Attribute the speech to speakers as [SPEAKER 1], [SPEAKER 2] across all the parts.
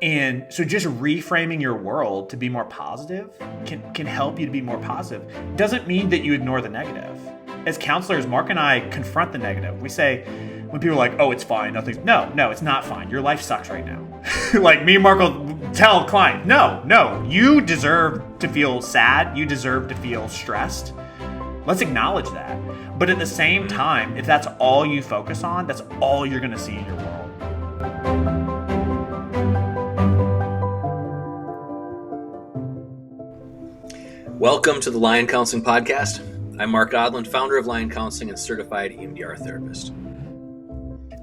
[SPEAKER 1] And so just reframing your world to be more positive can help you to be more positive. Doesn't mean that you ignore the negative. As counselors, Mark and I confront the negative. We say, when people are like, oh, it's fine, nothing's, no, it's not fine. Your life sucks right now. Like me and Mark will tell clients, no, you deserve to feel sad. You deserve to feel stressed. Let's acknowledge that. But at the same time, if that's all you focus on, that's all you're going to see in your world.
[SPEAKER 2] Welcome to the Lion Counseling Podcast. I'm Mark Odland, founder of Lion Counseling and certified EMDR Therapist.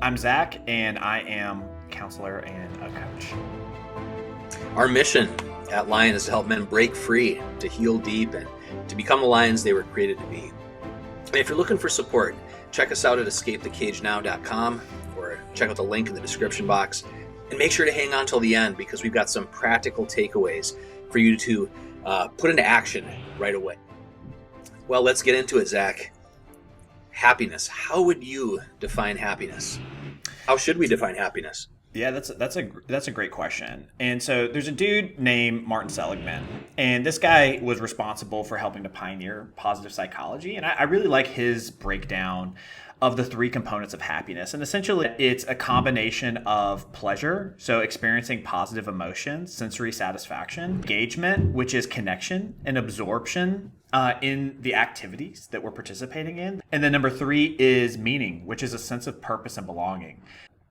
[SPEAKER 1] I'm Zack, and I am a counselor and a coach.
[SPEAKER 2] Our mission at Lion is to help men break free, to heal deep, and to become the lions they were created to be. And if you're looking for support, check us out at escapethecagenow.com or check out the link in the description box. And make sure to hang on till the end because we've got some practical takeaways for you to put into action right away. Well, let's get into it, Zack. Happiness. How would you define happiness? How should we define happiness?
[SPEAKER 1] Yeah, that's a great question. And so there's a dude named Martin Seligman, and this guy was responsible for helping to pioneer positive psychology. And I really like his breakdown of the three components of happiness. And essentially, it's a combination of pleasure, so experiencing positive emotions, sensory satisfaction, engagement, which is connection, and absorption in the activities that we're participating in. And then number three is meaning, which is a sense of purpose and belonging,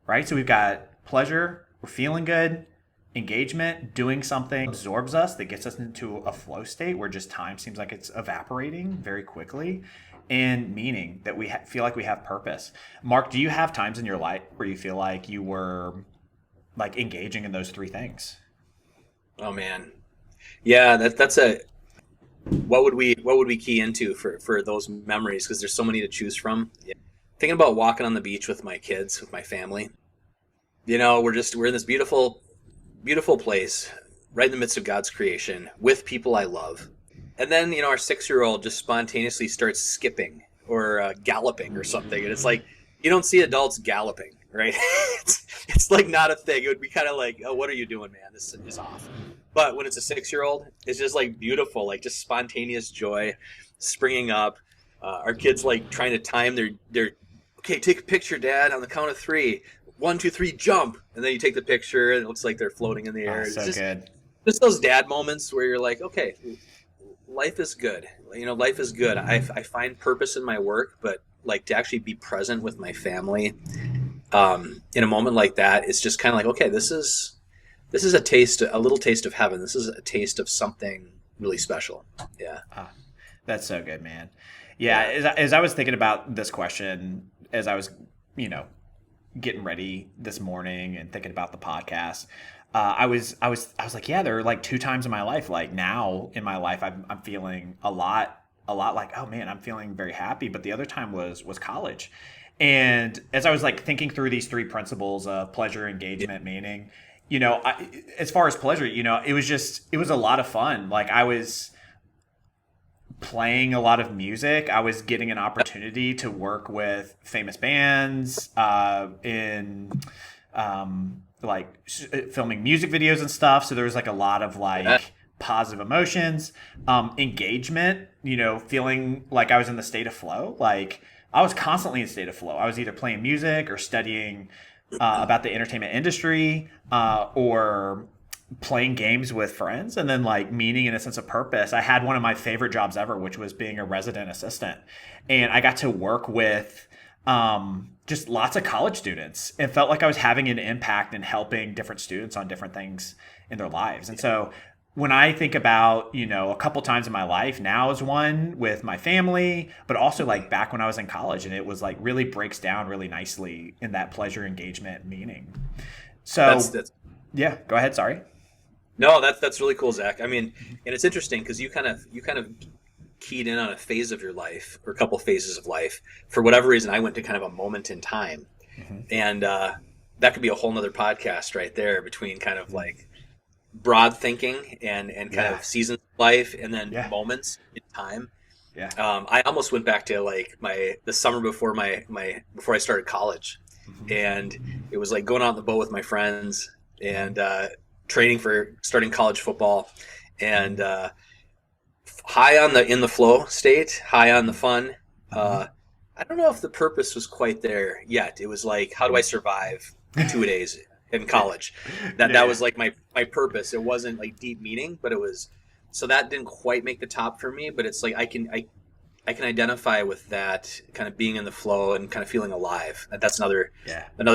[SPEAKER 1] right? So we've got pleasure, we're feeling good, engagement, doing something absorbs us, that gets us into a flow state where just time seems like it's evaporating very quickly, and meaning that we feel like we have purpose. Mark, do you have times in your life where you feel like you were like engaging in those three things?
[SPEAKER 2] Oh man, yeah, that's a. What would we key into for those memories? Because there's so many to choose from. Yeah. Thinking about walking on the beach with my kids, with my family. You know, we're in this beautiful place, right in the midst of God's creation, with people I love. And then, you know, our 6-year-old just spontaneously starts skipping or galloping or something. And it's like, you don't see adults galloping, right? it's like not a thing. It would be kind of like, oh, what are you doing, man? This is off. But when it's a 6-year-old, it's just like beautiful, like just spontaneous joy springing up. Our kids like trying to time their okay, take a picture, Dad, on the count of 3. 1, 2, 3, jump. And then you take the picture and it looks like they're floating in the air.
[SPEAKER 1] Oh, so
[SPEAKER 2] it's
[SPEAKER 1] good.
[SPEAKER 2] Just those dad moments where you're like, okay, life is good. You know, life is good. I find purpose in my work, but like to actually be present with my family in a moment like that, it's just kind of like, okay, this is a little taste of heaven. This is a taste of something really special. Yeah.
[SPEAKER 1] That's so good, man. Yeah. As I was thinking about this question, as I was, getting ready this morning and thinking about the podcast, I was like, yeah, there are like 2 times in my life, like now in my life, I'm feeling a lot like, oh man, I'm feeling very happy. But the other time was college. And as I was like thinking through these 3 principles of pleasure, engagement, meaning, as far as pleasure, it was a lot of fun. Like I was playing a lot of music. I was getting an opportunity to work with famous bands in filming music videos and stuff. So there was like a lot of like positive emotions, engagement, feeling like I was in the state of flow. Like I was constantly in state of flow. I was either playing music or studying about the entertainment industry or playing games with friends. And then like meaning and a sense of purpose. I had one of my favorite jobs ever, which was being a resident assistant. And I got to work with just lots of college students. It felt like I was having an impact and helping different students on different things in their lives. And so when I think about, a couple times in my life, now is one with my family, but also like back when I was in college, and it was like really breaks down really nicely in that pleasure, engagement, meaning. So yeah, go ahead. Sorry.
[SPEAKER 2] No, that's really cool, Zack. I mean, and it's interesting because you kind of keyed in on a phase of your life or a couple phases of life. For whatever reason, I went to kind of a moment in time. Mm-hmm. And that could be a whole nother podcast right there between kind of like broad thinking and kind of seasons of life and then moments in time.
[SPEAKER 1] Yeah.
[SPEAKER 2] I almost went back to like the summer before before I started college. Mm-hmm. And it was like going out on the boat with my friends and training for starting college football, and high on the in the flow state, high on the fun. I don't know if the purpose was quite there yet. It was like, how do I survive 2 days in college? That was like my purpose. It wasn't like deep meaning, but it was. So that didn't quite make the top for me. But it's like I can identify with that kind of being in the flow and kind of feeling alive. That's another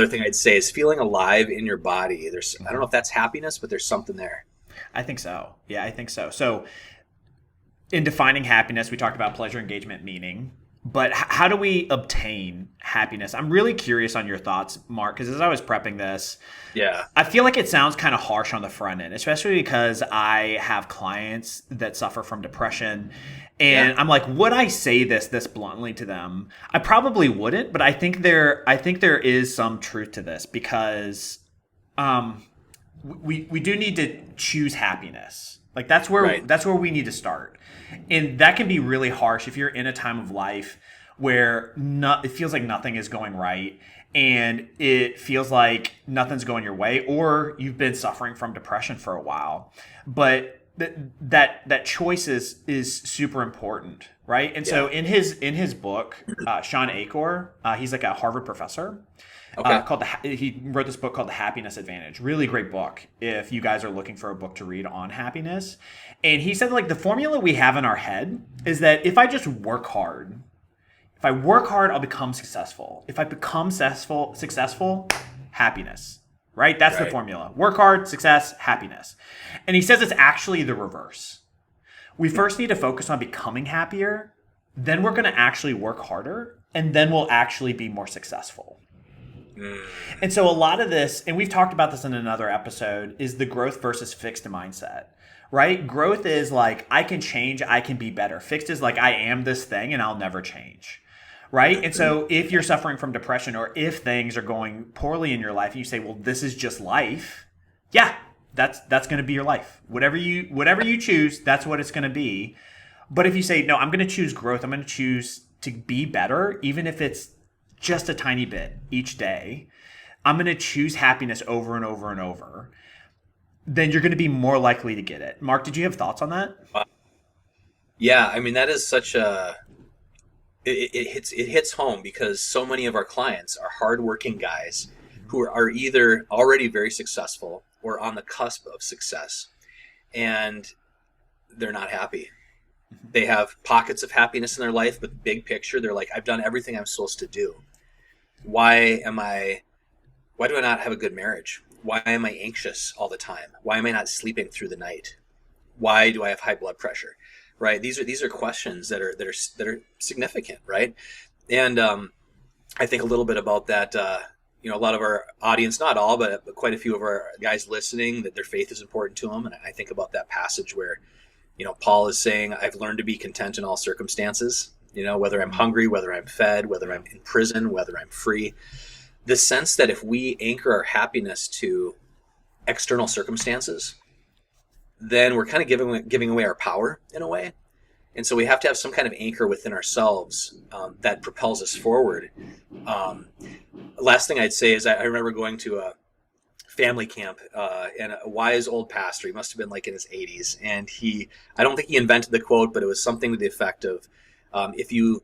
[SPEAKER 2] thing I'd say is feeling alive in your body. There's I don't know if that's happiness, but there's something there.
[SPEAKER 1] I think so. Yeah, I think so. So in defining happiness, we talked about pleasure, engagement, meaning. But how do we obtain happiness? I'm really curious on your thoughts, Mark, because as I was prepping this, I feel like it sounds kind of harsh on the front end, especially because I have clients that suffer from depression. And I'm like, would I say this bluntly to them? I probably wouldn't, but I think there is some truth to this because we do need to choose happiness. Like that's where we need to start. And that can be really harsh if you're in a time of life where it feels like nothing is going right and it feels like nothing's going your way, or you've been suffering from depression for a while. But that choice is super important, right? And so in his book, Sean Achor, he's like a Harvard professor. He wrote this book called The Happiness Advantage. Really great book if you guys are looking for a book to read on happiness. And he said, like, the formula we have in our head is that if I just work hard, I'll become successful. If I become successful, happiness, right? That's the formula. Work hard, success, happiness. And he says it's actually the reverse. We first need to focus on becoming happier. Then we're going to actually work harder. And then we'll actually be more successful. And so a lot of this, and we've talked about this in another episode, is the growth versus fixed mindset, right? Growth is like, I can change, I can be better. Fixed is like, I am this thing and I'll never change, right? And so if you're suffering from depression or if things are going poorly in your life and you say, well, this is just life. Yeah, that's going to be your life. Whatever you choose, that's what it's going to be. But if you say, no, I'm going to choose growth, I'm going to choose to be better, even if it's just a tiny bit each day, I'm going to choose happiness over and over and over, then you're going to be more likely to get it. Mark, did you have thoughts on that?
[SPEAKER 2] Yeah, I mean, that is such it hits home because so many of our clients are hardworking guys who are either already very successful or on the cusp of success, and they're not happy. They have pockets of happiness in their life, but big picture, they're like, I've done everything I'm supposed to do. Why do I not have a good marriage? Why am I anxious all the time? Why am I not sleeping through the night? Why do I have high blood pressure? Right? These are questions that are significant, right? And I think a little bit about that. A lot of our audience, not all, but quite a few of our guys listening, that their faith is important to them. And I think about that passage where, Paul is saying, I've learned to be content in all circumstances, whether I'm hungry, whether I'm fed, whether I'm in prison, whether I'm free. The sense that if we anchor our happiness to external circumstances, then we're kind of giving away our power in a way. And so we have to have some kind of anchor within ourselves that propels us forward. Last thing I'd say is I remember going to a family camp and a wise old pastor. He must have been like in his 80s. And I don't think he invented the quote, but it was something to the effect of, if you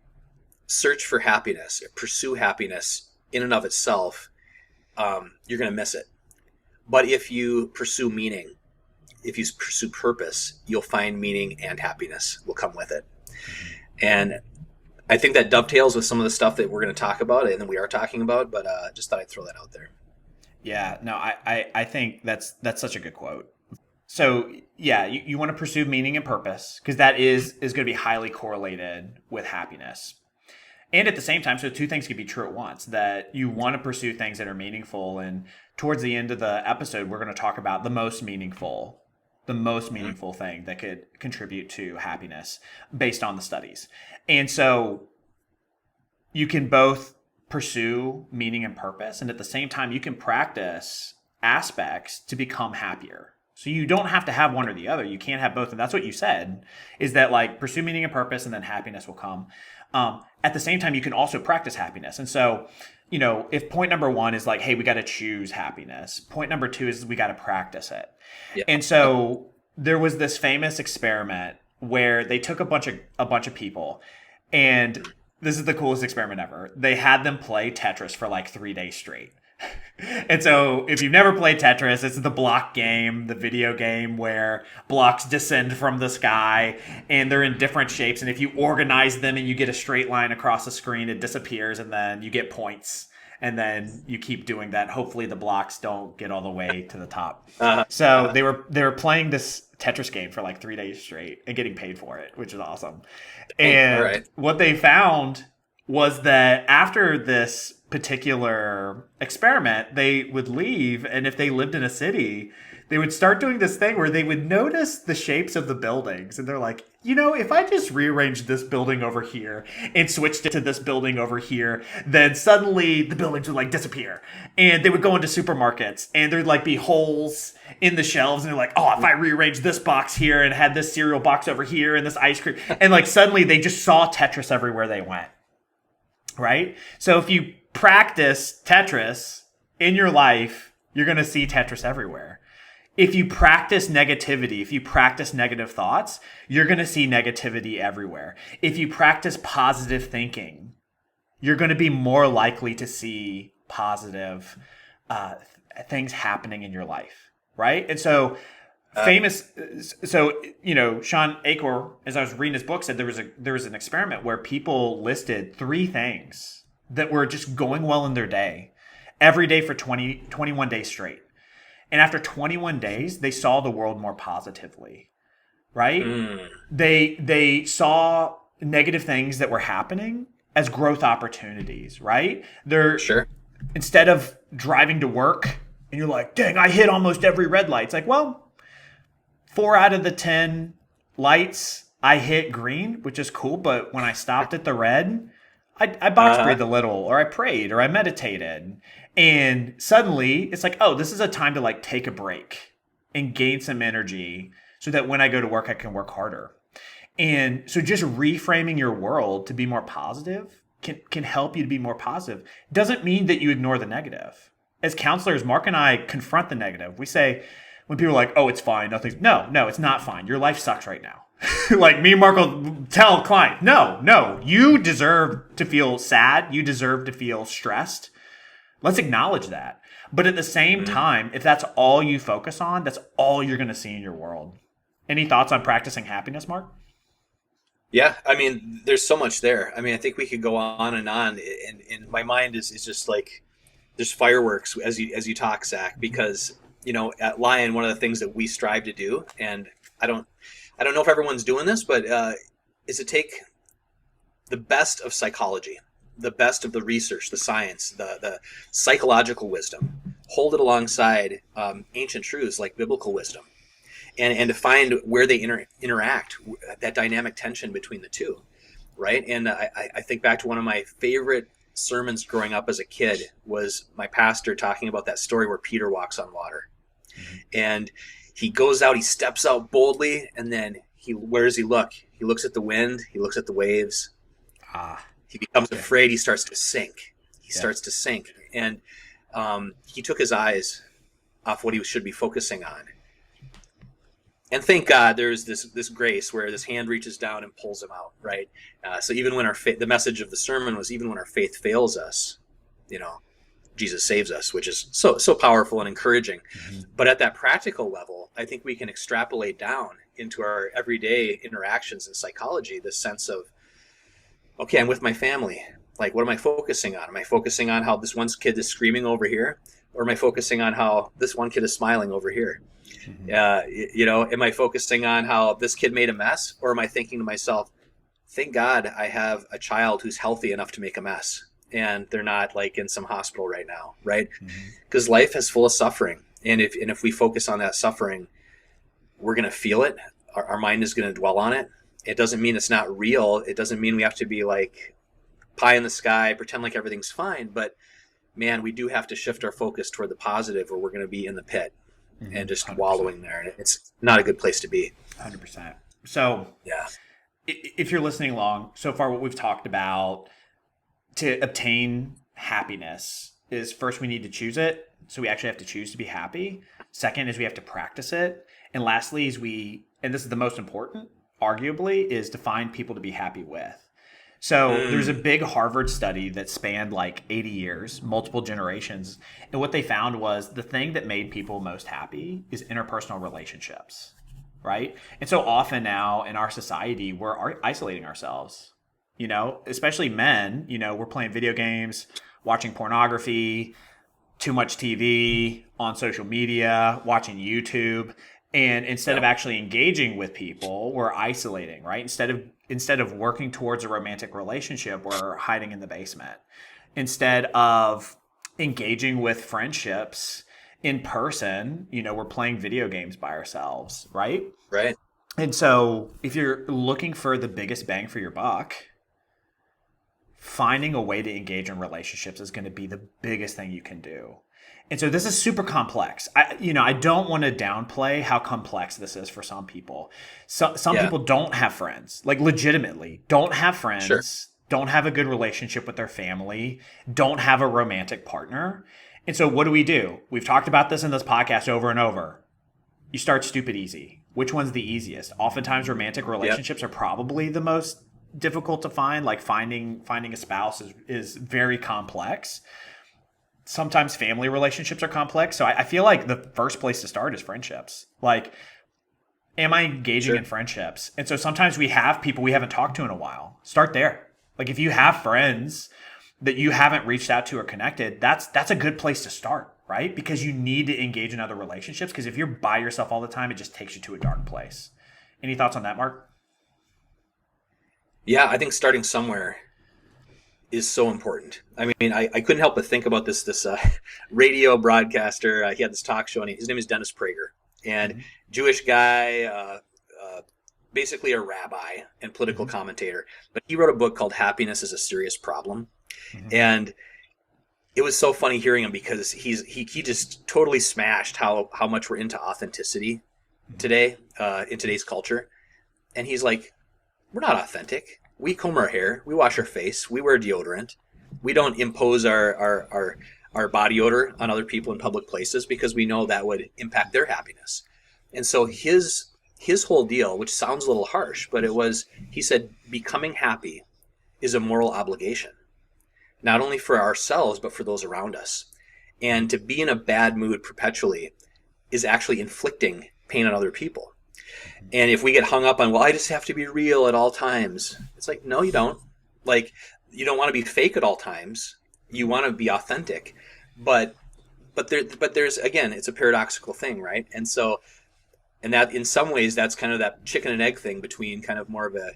[SPEAKER 2] search for happiness, pursue happiness in and of itself, you're going to miss it. But if you pursue meaning, if you pursue purpose, you'll find meaning and happiness will come with it. And I think that dovetails with some of the stuff that we're going to talk about and that we are talking about, but just thought I'd throw that out there.
[SPEAKER 1] Yeah, no, I think that's such a good quote. So yeah, you want to pursue meaning and purpose because that is going to be highly correlated with happiness. And at the same time, so two things could be true at once, that you want to pursue things that are meaningful. And towards the end of the episode, we're going to talk about the most meaningful thing that could contribute to happiness based on the studies. And so you can both pursue meaning and purpose. And at the same time, you can practice aspects to become happier. So you don't have to have one or the other. You can't have both. And that's what you said, is that like pursue meaning and purpose and then happiness will come. At the same time, you can also practice happiness. And so, if point number one is like, hey, we got to choose happiness. Point number two is we got to practice it.
[SPEAKER 2] Yeah.
[SPEAKER 1] And so there was this famous experiment where they took a bunch of people, and this is the coolest experiment ever. They had them play Tetris for like 3 days straight. And so if you've never played Tetris, it's the block game, the video game where blocks descend from the sky and they're in different shapes. And if you organize them and you get a straight line across the screen, it disappears and then you get points. And then you keep doing that. Hopefully the blocks don't get all the way to the top. So they were playing this Tetris game for like 3 days straight and getting paid for it, which is awesome. And what they found was that after this particular experiment, they would leave, and if they lived in a city, they would start doing this thing where they would notice the shapes of the buildings, and they're like, if I just rearranged this building over here and switched it to this building over here, then suddenly the buildings would like disappear. And they would go into supermarkets and there'd like be holes in the shelves, and they're like, oh, if I rearranged this box here and had this cereal box over here and this ice cream, and like suddenly they just saw Tetris everywhere they went. Right? So if you practice Tetris in your life, you're going to see Tetris everywhere. If you practice negativity, if you practice negative thoughts, you're going to see negativity everywhere. If you practice positive thinking, you're going to be more likely to see positive things happening in your life. Right? And so Sean Achor, as I was reading his book, said there was an experiment where people listed 3 things that were just going well in their day every day for 21 days straight. And after 21 days, they saw the world more positively, right? They saw negative things that were happening as growth opportunities, right? Instead of driving to work and you're like, dang, I hit almost every red light. It's like, well, 4 out of the 10 lights I hit green, which is cool. But when I stopped at the red, I box breathed a little, or I prayed, or I meditated. And suddenly it's like, oh, this is a time to like take a break and gain some energy so that when I go to work, I can work harder. And so just reframing your world to be more positive can help you to be more positive. Doesn't mean that you ignore the negative. As counselors, Mark and I confront the negative. We say, when people are like, oh, it's fine, no, it's not fine. Your life sucks right now. Like me and Mark will tell clients, no, you deserve to feel sad. You deserve to feel stressed. Let's acknowledge that. But at the same time, if that's all you focus on, that's all you're going to see in your world. Any thoughts on practicing happiness, Mark?
[SPEAKER 2] Yeah, I mean, there's so much there. I mean, I think we could go on, and my mind is just like there's fireworks as you talk, Zach, because at Lion, one of the things that we strive to do, and I don't know if everyone's doing this, but is to take the best of psychology, the best of the research, the science, the psychological wisdom, hold it alongside ancient truths like biblical wisdom, and to find where they interact, that dynamic tension between the two, right? And I think back to one of my favorite sermons growing up as a kid was my pastor talking about that story where Peter walks on water. And he goes out, he steps out boldly, and then where does he look? He looks at the wind, he looks at the waves. He becomes afraid, he starts to sink. Starts to sink. And he took his eyes off what he should be focusing on. And thank God there's this grace where this hand reaches down and pulls him out, right? So even when the message of the sermon was, even when our faith fails us, Jesus saves us, which is so powerful and encouraging. But at that practical level, I think we can extrapolate down into our everyday interactions in psychology, this sense of, okay, I'm with my family. Like, what am I focusing on? Am I focusing on how this one kid is screaming over here? Or am I focusing on how this one kid is smiling over here? Am I focusing on how this kid made a mess? Or am I thinking to myself, thank God I have a child who's healthy enough to make a mess, and they're not like in some hospital right now, right? Because life is full of suffering. And if we focus on that suffering, we're going to feel it. Our mind is going to dwell on it. It doesn't mean it's not real. It doesn't mean we have to be like pie in the sky, pretend like everything's fine. But man, we do have to shift our focus toward the positive, or we're going to be in the pit. and just
[SPEAKER 1] 100%.
[SPEAKER 2] wallowing there. And it's not a good place to be.
[SPEAKER 1] 100%. So
[SPEAKER 2] Yeah.
[SPEAKER 1] if you're listening along, so far what we've talked about to obtain happiness is, first we need to choose it. So we actually have to choose to be happy. Second is we have to practice it. And lastly is and this is the most important, arguably, is to find people to be happy with. So there's a big Harvard study that spanned like 80 years, multiple generations. And what they found was the thing that made people most happy is interpersonal relationships, right? And so often now in our society, we're isolating ourselves, especially men, we're playing video games, watching pornography, too much TV, on social media, watching YouTube. And instead of actually engaging with people, we're isolating, right? Instead of working towards a romantic relationship, we're hiding in the basement. Instead of engaging with friendships in person, we're playing video games by ourselves, right?
[SPEAKER 2] Right.
[SPEAKER 1] And so if you're looking for the biggest bang for your buck, finding a way to engage in relationships is going to be the biggest thing you can do. And so this is super complex. I don't want to downplay how complex this is for some people. Some people don't have friends, like legitimately don't have friends,
[SPEAKER 2] Sure.
[SPEAKER 1] don't have a good relationship with their family, don't have a romantic partner. And so what do? We've talked about this in this podcast over and over. You start stupid easy. Which one's the easiest? Oftentimes romantic relationships are probably the most difficult to find. Like finding a spouse is very complex. Sometimes family relationships are complex. So I feel like the first place to start is friendships. Like, am I engaging in friendships? And so sometimes we have people we haven't talked to in a while. Start there. Like if you have friends that you haven't reached out to or connected, that's a good place to start, right? Because you need to engage in other relationships. Because if you're by yourself all the time, it just takes you to a dark place. Any thoughts on that, Mark?
[SPEAKER 2] Yeah, I think starting somewhere is so important. I mean, I couldn't help but think about this radio broadcaster. He had this talk show, and his name is Dennis Prager, and Jewish guy, basically a rabbi and political commentator. But he wrote a book called "Happiness is a Serious Problem," and it was so funny hearing him because he just totally smashed how much we're into authenticity today in today's culture, and he's like, we're not authentic. We comb our hair, we wash our face, we wear deodorant. We don't impose our body odor on other people in public places because we know that would impact their happiness. And so his whole deal, which sounds a little harsh, but he said, becoming happy is a moral obligation, not only for ourselves, but for those around us. And to be in a bad mood perpetually is actually inflicting pain on other people. And if we get hung up on, well, I just have to be real at all times. It's like, no, you don't. Like, you don't want to be fake at all times. You want to be authentic. But there's, again, it's a paradoxical thing, right? And so, and that in some ways, that's kind of that chicken and egg thing between kind of more of a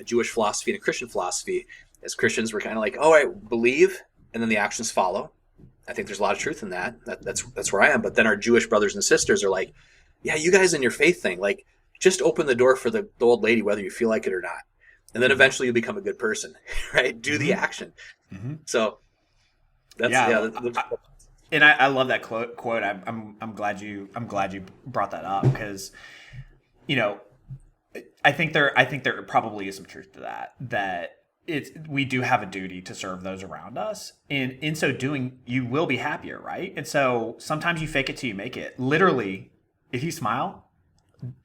[SPEAKER 2] Jewish philosophy and a Christian philosophy. As Christians, we're kind of like, oh, I believe, and then the actions follow. I think there's a lot of truth in that. That's where I am. But then our Jewish brothers and sisters are like, yeah, you guys in your faith thing, like, just open the door for the old lady, whether you feel like it or not. And then eventually you'll become a good person, right? Do the action. So that's,
[SPEAKER 1] and I love that quote. I'm glad you brought that up because, I think there probably is some truth to that we do have a duty to serve those around us. And in so doing, you will be happier, right? And so sometimes you fake it till you make it. Literally, if you smile,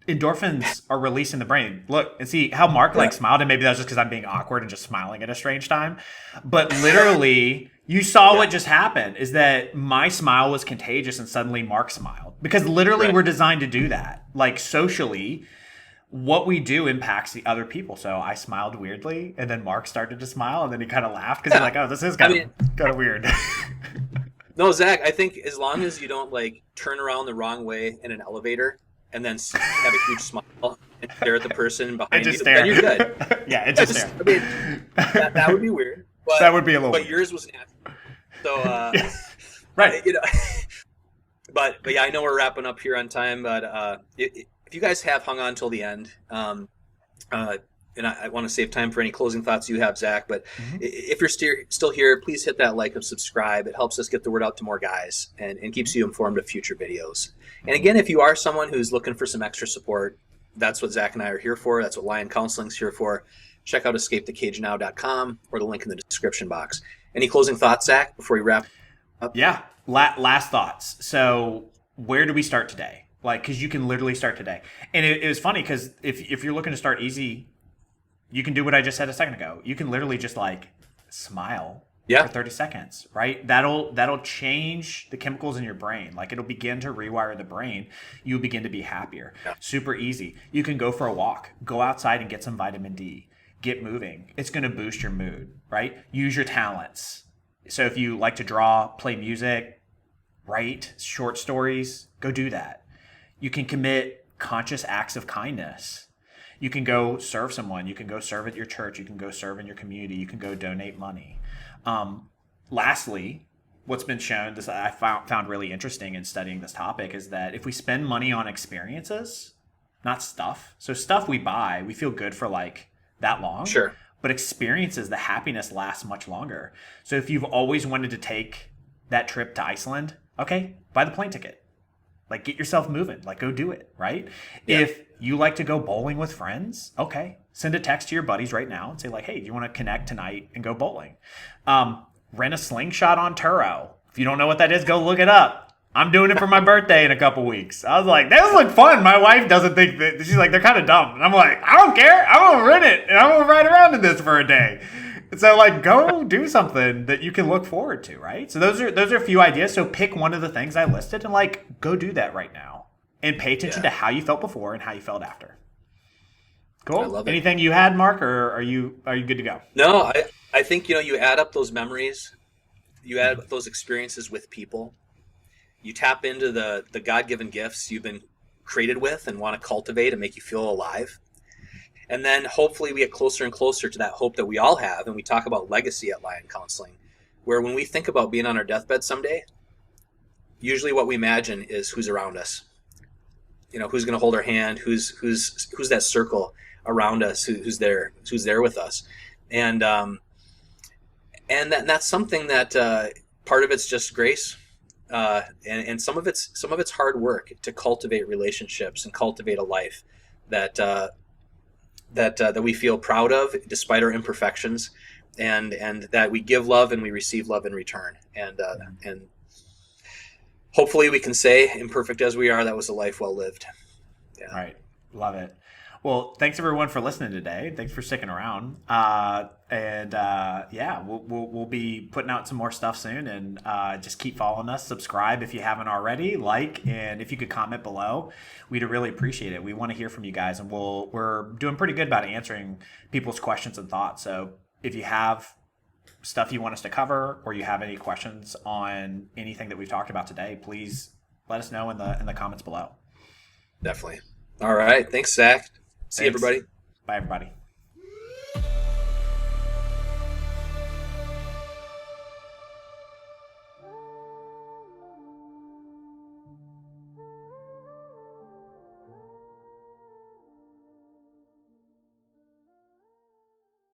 [SPEAKER 1] endorphins are released in the brain. Look and see how Mark smiled, and maybe that's just because I'm being awkward and just smiling at a strange time. But literally, you saw what just happened is that my smile was contagious, and suddenly Mark smiled because literally we're designed to do that. Like socially, what we do impacts the other people. So I smiled weirdly, and then Mark started to smile, and then he kind of laughed because he's like, "Oh, this is kind of weird."
[SPEAKER 2] No, Zach, I think as long as you don't like turn around the wrong way in an elevator and then have a huge smile and stare at the person behind you, then you're good.
[SPEAKER 1] Yeah, it just stare.
[SPEAKER 2] I mean, that would be weird. But,
[SPEAKER 1] that would be a little.
[SPEAKER 2] But
[SPEAKER 1] weird.
[SPEAKER 2] yours was natural. So,
[SPEAKER 1] right.
[SPEAKER 2] But yeah, I know we're wrapping up here on time. But if you guys have hung on till the end, and I want to save time for any closing thoughts you have, Zach, but
[SPEAKER 1] Mhm.
[SPEAKER 2] if you're still here, please hit that like and subscribe. It helps us get the word out to more guys and keeps you informed of future videos. And again, if you are someone who's looking for some extra support, that's what Zach and I are here for. That's what Lion Counseling's here for. Check out escapethecagenow.com or the link in the description box. Any closing thoughts, Zach, before we wrap up?
[SPEAKER 1] Yeah. Last thoughts. So where do we start today? Like, because you can literally start today. And it was funny because if you're looking to start easy, you can do what I just said a second ago. You can literally just like smile for 30 seconds, right? That'll change the chemicals in your brain. Like, it'll begin to rewire the brain. You'll begin to be happier.
[SPEAKER 2] Yeah.
[SPEAKER 1] Super easy. You can go for a walk, go outside and get some vitamin D, get moving. It's going to boost your mood, right? Use your talents. So if you like to draw, play music, write short stories, go do that. You can commit conscious acts of kindness. You can go serve someone. You can go serve at your church. You can go serve in your community. You can go donate money. Lastly, what's been shown, this I found really interesting in studying this topic, is that if we spend money on experiences, not stuff. So stuff we buy, we feel good for like that long.
[SPEAKER 2] Sure.
[SPEAKER 1] But experiences, the happiness lasts much longer. So if you've always wanted to take that trip to Iceland, okay, buy the plane ticket. Like, get yourself moving. Like, go do it, right?
[SPEAKER 2] Yeah.
[SPEAKER 1] If you like to go bowling with friends, okay, send a text to your buddies right now and say, like, hey, do you want to connect tonight and go bowling? Rent a slingshot on Turo. If you don't know what that is, go look it up. I'm doing it for my birthday in a couple weeks. I was like, those look fun. My wife doesn't think that. She's like, they're kind of dumb. And I'm like, I don't care. I'm going to rent it. And I'm going to ride around in this for a day. And so, like, go do something that you can look forward to, right? So those are a few ideas. So pick one of the things I listed and, like, go do that right now. And pay attention to how you felt before and how you felt after. Cool.
[SPEAKER 2] I love it.
[SPEAKER 1] Anything you had, Mark, or are you good to go?
[SPEAKER 2] No, I think, you add up those memories, you add up those experiences with people, you tap into the God-given gifts you've been created with and want to cultivate and make you feel alive. And then hopefully we get closer and closer to that hope that we all have. And we talk about legacy at Lion Counseling, where when we think about being on our deathbed someday, usually what we imagine is who's around us. Who's going to hold our hand, who's that circle around us, who's there with us. And that's something that part of it's just grace. And some of it's hard work to cultivate relationships and cultivate a life that we feel proud of despite our imperfections, and that we give love and we receive love in return. And hopefully we can say, imperfect as we are, that was a life well lived. Yeah.
[SPEAKER 1] All right. Love it. Well, thanks everyone for listening today. Thanks for sticking around. We'll be putting out some more stuff soon, and just keep following us. Subscribe if you haven't already. Like, and if you could comment below, we'd really appreciate it. We want to hear from you guys, and we're doing pretty good about answering people's questions and thoughts. So if you have stuff you want us to cover, or you have any questions on anything that we've talked about today, please let us know in the comments below.
[SPEAKER 2] Definitely. All right. Thanks, Zach. See you, everybody.
[SPEAKER 1] Bye, everybody.